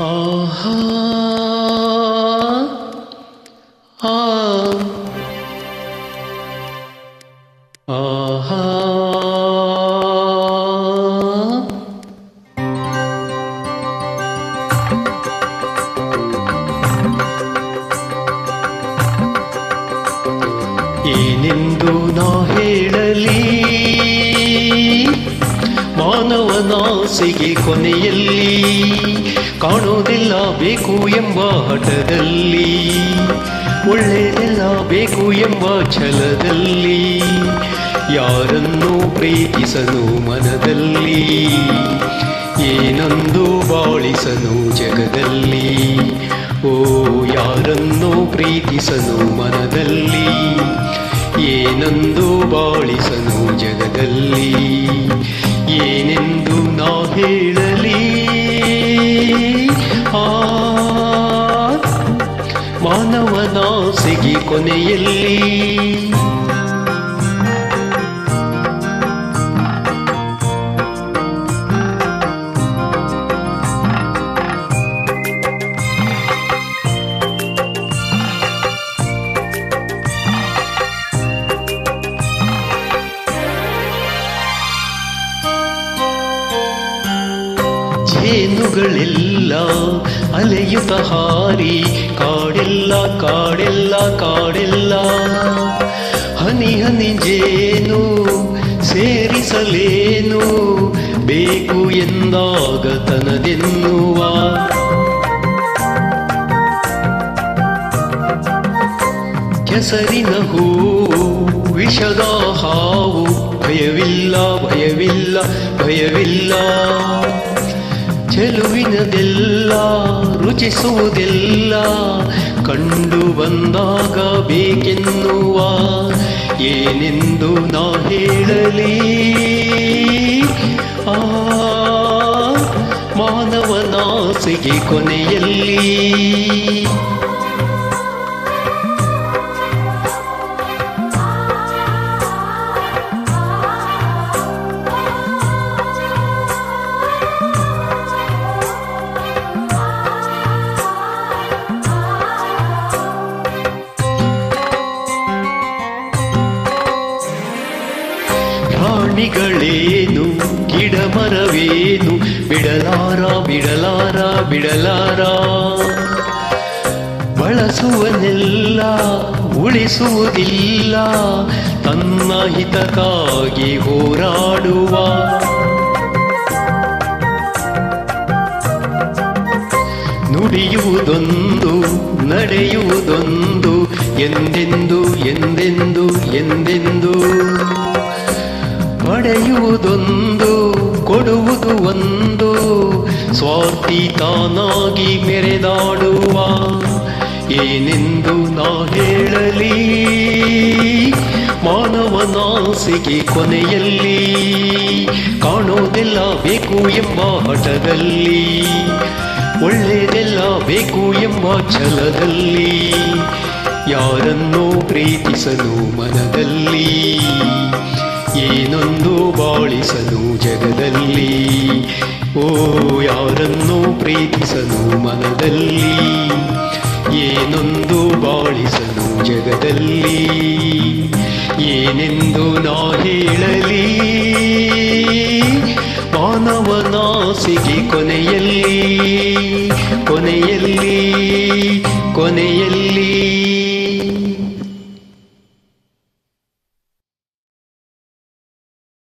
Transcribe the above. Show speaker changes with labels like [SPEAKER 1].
[SPEAKER 1] ಆಹಾ ಆ ಆಹಾ ಏನೆಂದು ನಾ ಹೇಳಲಿ ಮಾನವನಾಸೆಗೆ ಕೊನೆಯಲ್ಲಿ ಕಾಣೋದೆಲ್ಲ ಬೇಕು ಎಂಬ ಹಠದಲ್ಲಿ ಒಳ್ಳೆಯದೆಲ್ಲ ಬೇಕು ಎಂಬ ಛಲದಲ್ಲಿ ಯಾರನ್ನೂ ಪ್ರೀತಿಸನು ಮನದಲ್ಲಿ ಏನೊಂದು ಬಾಳಿಸನು ಜಗದಲ್ಲಿ ಓ ಯಾರನ್ನೂ ಪ್ರೀತಿಸನು ಮನದಲ್ಲಿ ಏನೊಂದು ಬಾಳಿಸನು ಜಗದಲ್ಲಿ ಏನೆಂದು ನಾ ಹೇಳಲಿ ಆ ಮಾನವನಾಸೆಗೆ ಕೊನೆಯಲ್ಲಿ ಜೇನುಗಳೆಲ್ಲ ಅಲೆಯುತ್ತ ಹಾರಿ ಕಾಡೆಲ್ಲ ಕಾಡೆಲ್ಲ ಕಾಡೆಲ್ಲ ಹನಿ ಹನಿ ಜೇನು ಸೇರಿಸಲೇನು ಬೇಕು ಎಂದಾಗ ತನದೆನ್ನುವ ಕೆಸರಿನ ಹೂವು ವಿಷದ ಹಾವು ಭಯವಿಲ್ಲ ಭಯವಿಲ್ಲ ಭಯವಿಲ್ಲ ಚೆಲುವಿನದೆಲ್ಲ ರುಚಿಸುವುದೆಲ್ಲ ಕಂಡು ಬಂದಾಗ ಬೇಕೆನ್ನುವ ಏನೆಂದು ನಾ ಹೇಳಲಿ ಆ ಮಾನವನಾಸೆಗೆ ಕೊನೆಯಲ್ಲಿ ಪ್ರಾಣಿಗಳೇನು ಗಿಡ ಮರವೇನು ಬಿಡಲಾರ ಬಿಡಲಾರ ಬಿಡಲಾರ ಬಳಸುವನೆಲ್ಲ ಉಳಿಸುವುದಿಲ್ಲ ತನ್ನ ಹಿತಕ್ಕಾಗಿ ಹೋರಾಡುವ ನುಡಿಯುವುದೊಂದು ನಡೆಯುವುದೊಂದು ಎಂದೆಂದು ಎಂದೆಂದು ಎಂದೆಂದು ಪಡೆಯುವುದೊಂದು ಕೊಡುವುದು ಒಂದು ಸ್ವಾರ್ಥಿ ತಾನಾಗಿ ಮೆರೆದಾಡುವ ಏನೆಂದು ನಾ ಹೇಳಲಿ ಮಾನವನಾಸೆಗೆ ಕೊನೆಯಲ್ಲಿ ಕಾಣೋದೆಲ್ಲ ಬೇಕು ಎಂಬ ಹಠದಲ್ಲಿ ಒಳ್ಳೆಯದೆಲ್ಲ ಬೇಕು ಎಂಬ ಛಲದಲ್ಲಿ ಯಾರನ್ನೂ ಪ್ರೀತಿಸಲು ಮನದಲ್ಲಿ ಏನೊಂದು ಬಾಳಿಸನು ಜಗದಲ್ಲಿ ಓ ಯಾರನ್ನೂ ಪ್ರೀತಿಸನು ಮನದಲ್ಲಿ ಏನೊಂದು ಬಾಳಿಸನು ಜಗದಲ್ಲಿ ಏನೆಂದು ನಾ ಹೇಳಲಿ ಮಾನವನಾಸೆಗೆ ಕೊನೆಯಲ್ಲಿ ಕೊನೆಯಲ್ಲಿ ಕೊನೆಯಲ್ಲಿ